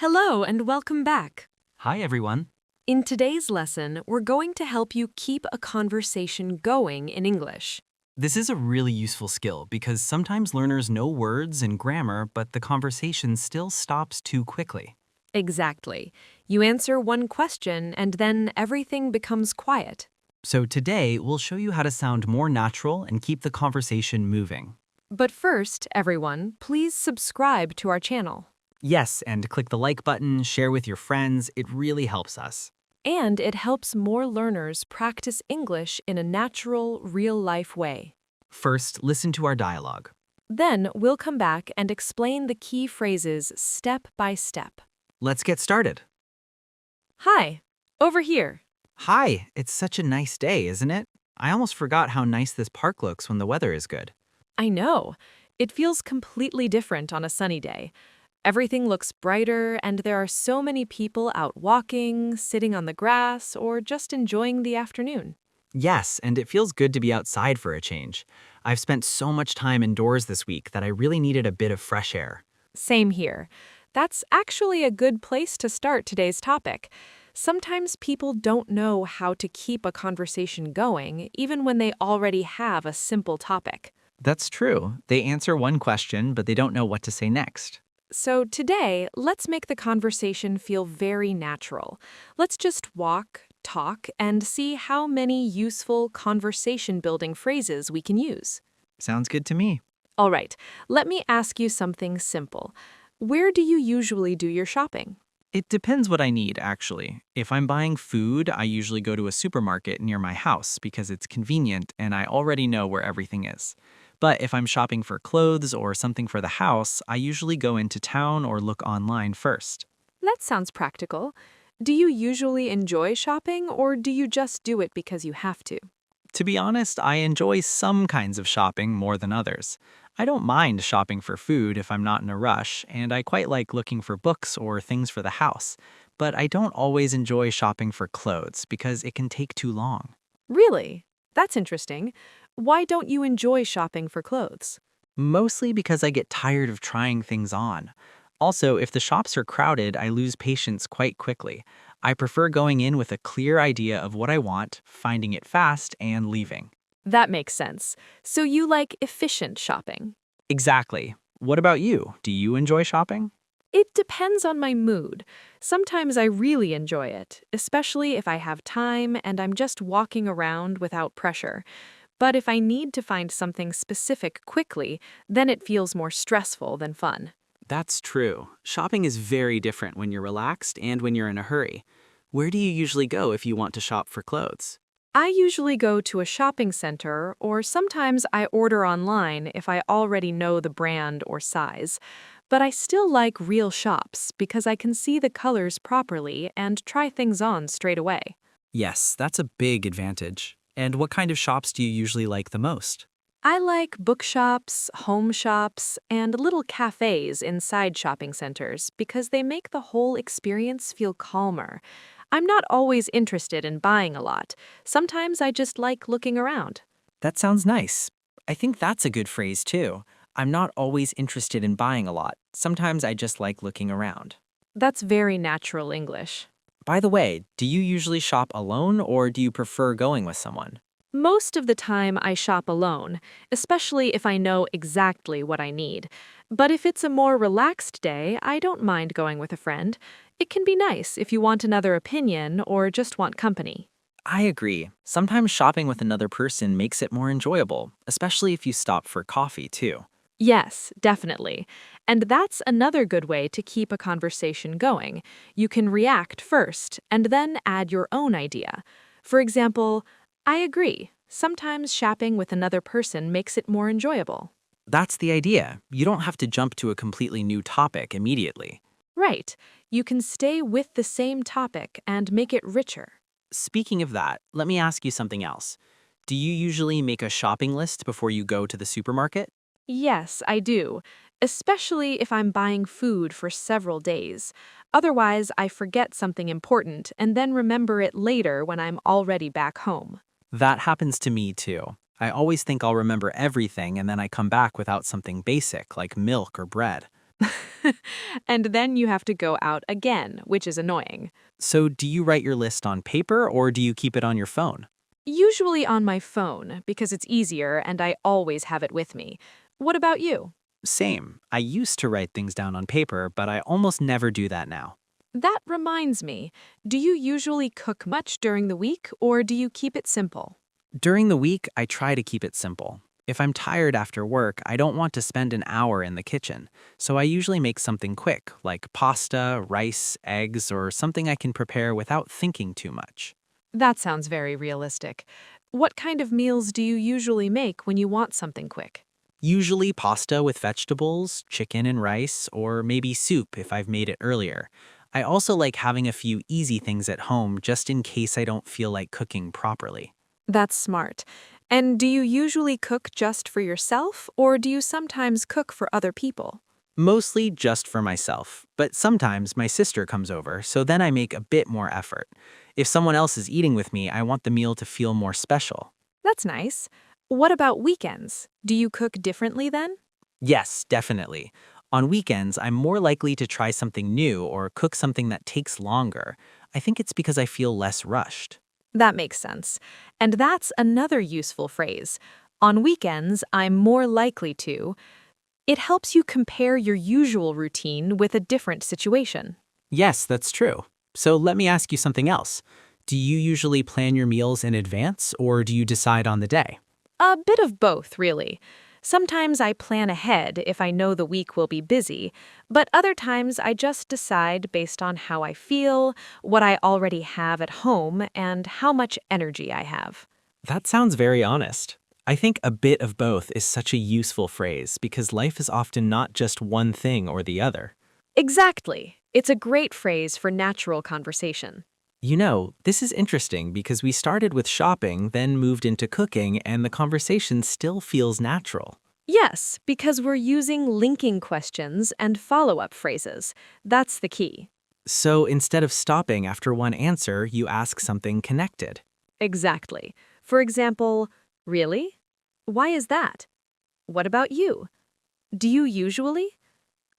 Hello and welcome back. Hi, everyone. In today's lesson, we're going to help you keep a conversation going in English. This is a really useful skill because sometimes learners know words and grammar, but the conversation still stops too quickly. Exactly. You answer one question and then everything becomes quiet. So today, we'll show you how to sound more natural and keep the conversation moving. But first, everyone, please subscribe to our channel. Yes, and click the like button, share with your friends. It really helps us. And it helps more learners practice English in a natural, real-life way. First, listen to our dialogue. Then we'll come back and explain the key phrases step by step. Let's get started. Hi, over here. Hi, it's such a nice day, isn't it? I almost forgot how nice this park looks when the weather is good. I know. It feels completely different on a sunny day. Everything looks brighter, and there are so many people out walking, sitting on the grass, or just enjoying the afternoon. Yes, and it feels good to be outside for a change. I've spent so much time indoors this week that I really needed a bit of fresh air. Same here. That's actually a good place to start today's topic. Sometimes people don't know how to keep a conversation going, even when they already have a simple topic. That's true. They answer one question, but they don't know what to say next. So today, let's make the conversation feel very natural. Let's just walk, talk, and see how many useful conversation-building phrases we can use. Sounds good to me. All right, let me ask you something simple. Where do you usually do your shopping? It depends what I need, actually. If I'm buying food, I usually go to a supermarket near my house because it's convenient and I already know where everything is. But if I'm shopping for clothes or something for the house, I usually go into town or look online first. That sounds practical. Do you usually enjoy shopping, or do you just do it because you have to? To be honest, I enjoy some kinds of shopping more than others. I don't mind shopping for food if I'm not in a rush, and I quite like looking for books or things for the house. But I don't always enjoy shopping for clothes because it can take too long. Really? That's interesting. Why don't you enjoy shopping for clothes? Mostly because I get tired of trying things on. Also, if the shops are crowded, I lose patience quite quickly. I prefer going in with a clear idea of what I want, finding it fast, and leaving. That makes sense. So you like efficient shopping. Exactly. What about you? Do you enjoy shopping? It depends on my mood. Sometimes I really enjoy it, especially if I have time and I'm just walking around without pressure. But if I need to find something specific quickly, then it feels more stressful than fun. That's true. Shopping is very different when you're relaxed and when you're in a hurry. Where do you usually go if you want to shop for clothes? I usually go to a shopping center, or sometimes I order online if I already know the brand or size. But I still like real shops because I can see the colors properly and try things on straight away. Yes, that's a big advantage. And what kind of shops do you usually like the most? I like bookshops, home shops, and little cafes inside shopping centers because they make the whole experience feel calmer. I'm not always interested in buying a lot. Sometimes I just like looking around. That sounds nice. I think that's a good phrase too. I'm not always interested in buying a lot. Sometimes I just like looking around. That's very natural English. By the way, do you usually shop alone or do you prefer going with someone? Most of the time I shop alone, especially if I know exactly what I need. But if it's a more relaxed day, I don't mind going with a friend. It can be nice if you want another opinion or just want company. I agree. Sometimes shopping with another person makes it more enjoyable, especially if you stop for coffee too. Yes, definitely. And that's another good way to keep a conversation going. You can react first and then add your own idea. For example, I agree. Sometimes shopping with another person makes it more enjoyable. That's the idea. You don't have to jump to a completely new topic immediately. Right. You can stay with the same topic and make it richer. Speaking of that, let me ask you something else. Do you usually make a shopping list before you go to the supermarket? Yes, I do, especially if I'm buying food for several days. Otherwise, I forget something important and then remember it later when I'm already back home. That happens to me too. I always think I'll remember everything and then I come back without something basic like milk or bread. And then you have to go out again, which is annoying. So, do you write your list on paper or do you keep it on your phone? Usually on my phone, because it's easier and I always have it with me. What about you? Same. I used to write things down on paper, but I almost never do that now. That reminds me, do you usually cook much during the week or do you keep it simple? During the week, I try to keep it simple. If I'm tired after work, I don't want to spend an hour in the kitchen, so I usually make something quick, like pasta, rice, eggs, or something I can prepare without thinking too much. That sounds very realistic. What kind of meals do you usually make when you want something quick? Usually pasta with vegetables, chicken and rice, or maybe soup if I've made it earlier. I also like having a few easy things at home just in case I don't feel like cooking properly. That's smart. And do you usually cook just for yourself or do you sometimes cook for other people? Mostly just for myself, but sometimes my sister comes over, so then I make a bit more effort. If someone else is eating with me, I want the meal to feel more special. That's nice. What about weekends? Do you cook differently then? Yes, definitely. On weekends, I'm more likely to try something new or cook something that takes longer. I think it's because I feel less rushed. That makes sense. And that's another useful phrase. On weekends, I'm more likely to. It helps you compare your usual routine with a different situation. Yes, that's true. So let me ask you something else. Do you usually plan your meals in advance or do you decide on the day? A bit of both, really. Sometimes I plan ahead if I know the week will be busy, but other times I just decide based on how I feel, what I already have at home, and how much energy I have. That sounds very honest. I think a bit of both is such a useful phrase because life is often not just one thing or the other. Exactly. It's a great phrase for natural conversation. You know, this is interesting because we started with shopping, then moved into cooking, and the conversation still feels natural. Yes, because we're using linking questions and follow-up phrases. That's the key. So instead of stopping after one answer, you ask something connected. Exactly. For example, really? Why is that? What about you? Do you usually?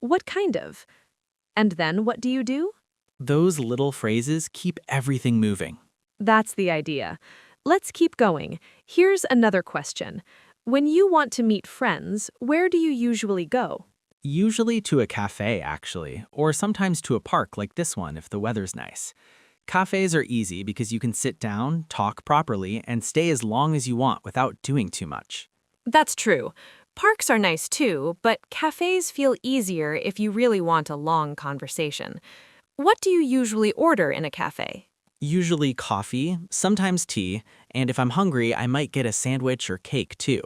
What kind of? And then what do you do? Those little phrases keep everything moving. That's the idea. Let's keep going. Here's another question. When you want to meet friends, where do you usually go? Usually to a cafe, actually, or sometimes to a park like this one if the weather's nice. Cafes are easy because you can sit down, talk properly, and stay as long as you want without doing too much. That's true. Parks are nice too, but cafes feel easier if you really want a long conversation. What do you usually order in a cafe? Usually coffee, sometimes tea, and if I'm hungry, I might get a sandwich or cake too.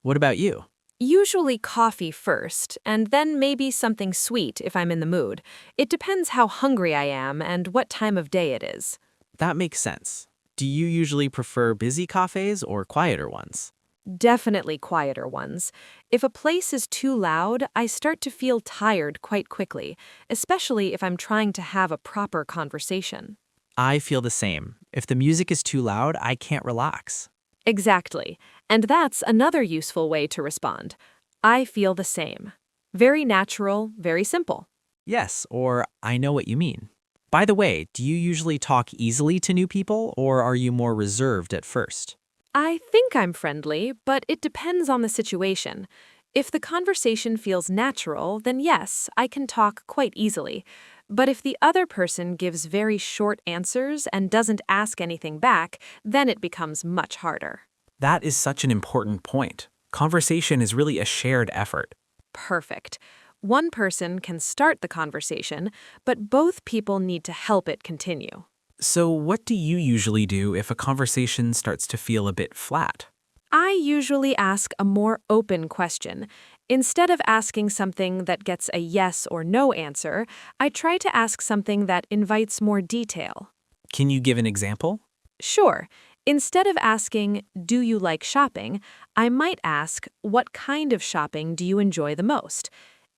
What about you? Usually coffee first, and then maybe something sweet if I'm in the mood. It depends how hungry I am and what time of day it is. That makes sense. Do you usually prefer busy cafes or quieter ones? Definitely quieter ones. If a place is too loud, I start to feel tired quite quickly, especially if I'm trying to have a proper conversation. I feel the same. If the music is too loud, I can't relax. Exactly. And that's another useful way to respond. I feel the same. Very natural, very simple. Yes, or I know what you mean. By the way, do you usually talk easily to new people or are you more reserved at first? I think I'm friendly, but it depends on the situation. If the conversation feels natural, then yes, I can talk quite easily. But if the other person gives very short answers and doesn't ask anything back, then it becomes much harder. That is such an important point. Conversation is really a shared effort. Perfect. One person can start the conversation, but both people need to help it continue. So, what do you usually do if a conversation starts to feel a bit flat? I usually ask a more open question. Instead of asking something that gets a yes or no answer, I try to ask something that invites more detail. Can you give an example? Sure. Instead of asking, "Do you like shopping?" I might ask, "What kind of shopping do you enjoy the most?"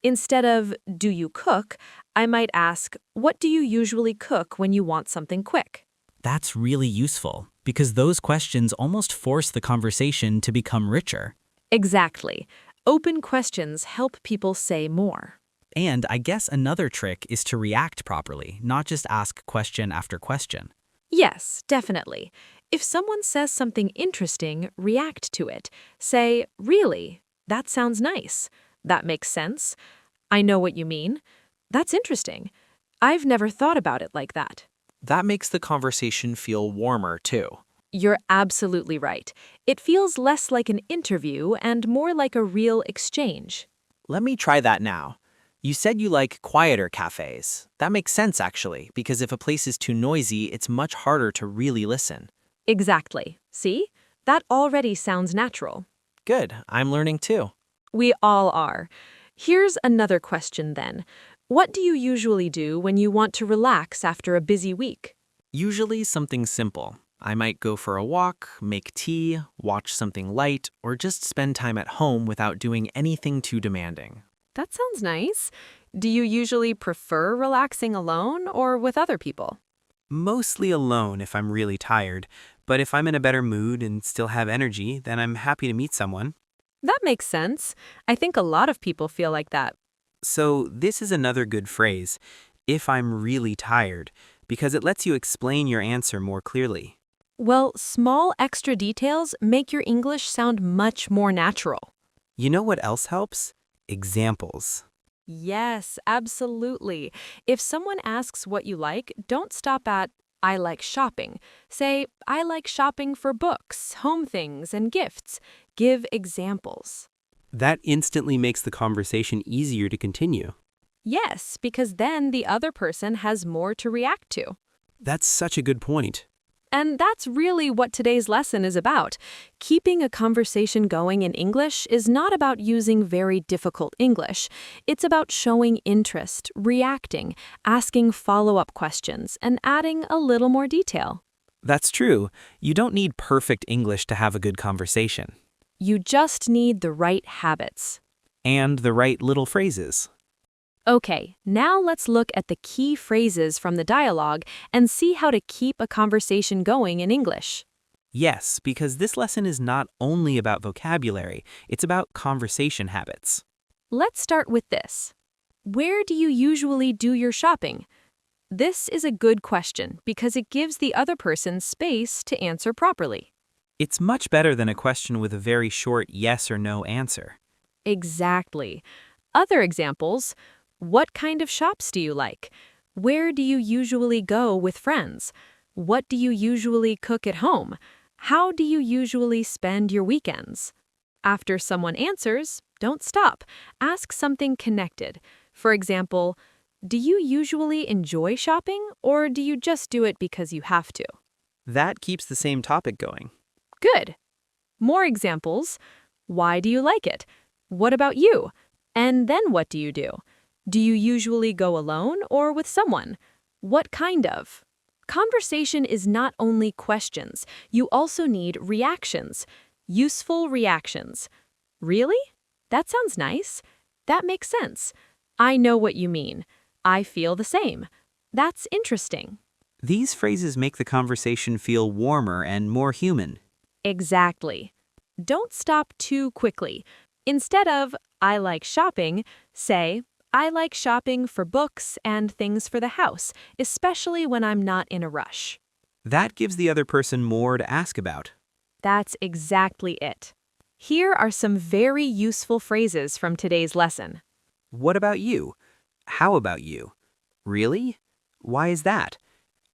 Instead of, "Do you cook?" I might ask, "What do you usually cook when you want something quick?" That's really useful because those questions almost force the conversation to become richer. Exactly. Open questions help people say more. And I guess another trick is to react properly, not just ask question after question. Yes, definitely. If someone says something interesting, react to it. Say, really? That sounds nice. That makes sense. I know what you mean. That's interesting. I've never thought about it like that. That makes the conversation feel warmer, too. You're absolutely right. It feels less like an interview and more like a real exchange. Let me try that now. You said you like quieter cafes. That makes sense, actually, because if a place is too noisy, it's much harder to really listen. Exactly. See? That already sounds natural. Good, I'm learning too. We all are. Here's another question then. What do you usually do when you want to relax after a busy week? Usually something simple. I might go for a walk, make tea, watch something light, or just spend time at home without doing anything too demanding. That sounds nice. Do you usually prefer relaxing alone or with other people? Mostly alone if I'm really tired, but if I'm in a better mood and still have energy, then I'm happy to meet someone. That makes sense. I think a lot of people feel like that. So this is another good phrase, if I'm really tired, because it lets you explain your answer more clearly. Well, small extra details make your English sound much more natural. You know what else helps? Examples. Yes, absolutely. If someone asks what you like, don't stop at, I like shopping. Say, I like shopping for books, home things, and gifts. Give examples. That instantly makes the conversation easier to continue. Yes, because then the other person has more to react to. That's such a good point. And that's really what today's lesson is about. Keeping a conversation going in English is not about using very difficult English. It's about showing interest, reacting, asking follow-up questions, and adding a little more detail. That's true. You don't need perfect English to have a good conversation. You just need the right habits. And the right little phrases. Okay, now let's look at the key phrases from the dialogue and see how to keep a conversation going in English. Yes, because this lesson is not only about vocabulary, it's about conversation habits. Let's start with this. Where do you usually do your shopping? This is a good question because it gives the other person space to answer properly. It's much better than a question with a very short yes or no answer. Exactly. Other examples: what kind of shops do you like? Where do you usually go with friends? What do you usually cook at home? How do you usually spend your weekends? After someone answers, don't stop. Ask something connected. For example, do you usually enjoy shopping or do you just do it because you have to? That keeps the same topic going. Good. More examples. Why do you like it? What about you? And then what do you do? Do you usually go alone or with someone? What kind of? Conversation is not only questions. You also need reactions. Useful reactions. Really? That sounds nice. That makes sense. I know what you mean. I feel the same. That's interesting. These phrases make the conversation feel warmer and more human. Exactly. Don't stop too quickly. Instead of, I like shopping, say, I like shopping for books and things for the house, especially when I'm not in a rush. That gives the other person more to ask about. That's exactly it. Here are some very useful phrases from today's lesson. What about you? How about you? Really? Why is that?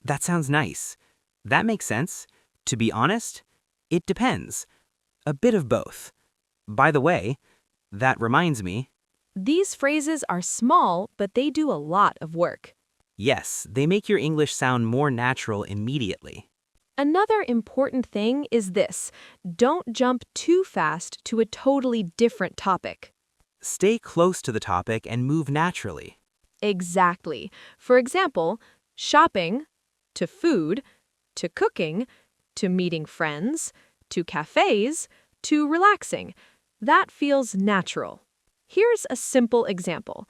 That sounds nice. That makes sense. To be honest, it depends. A bit of both. By the way, that reminds me. These phrases are small, but they do a lot of work. Yes, they make your English sound more natural immediately. Another important thing is this: don't jump too fast to a totally different topic. Stay close to the topic and move naturally. Exactly. For example, shopping, to food, to cooking, to meeting friends, to cafes, to relaxing. That feels natural. Here's a simple example.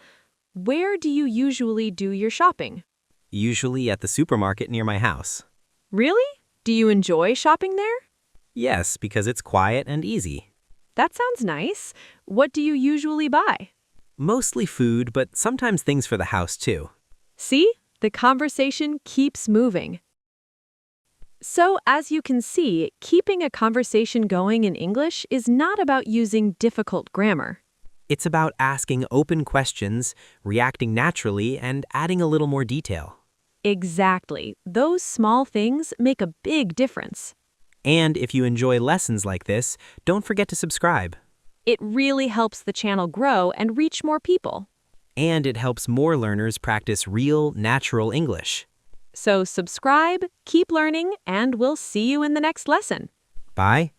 Where do you usually do your shopping? Usually at the supermarket near my house. Really? Do you enjoy shopping there? Yes, because it's quiet and easy. That sounds nice. What do you usually buy? Mostly food, but sometimes things for the house too. See? The conversation keeps moving. So, as you can see, keeping a conversation going in English is not about using difficult grammar. It's about asking open questions, reacting naturally, and adding a little more detail. Exactly. Those small things make a big difference. And if you enjoy lessons like this, don't forget to subscribe. It really helps the channel grow and reach more people. And it helps more learners practice real, natural English. So subscribe, keep learning, and we'll see you in the next lesson. Bye.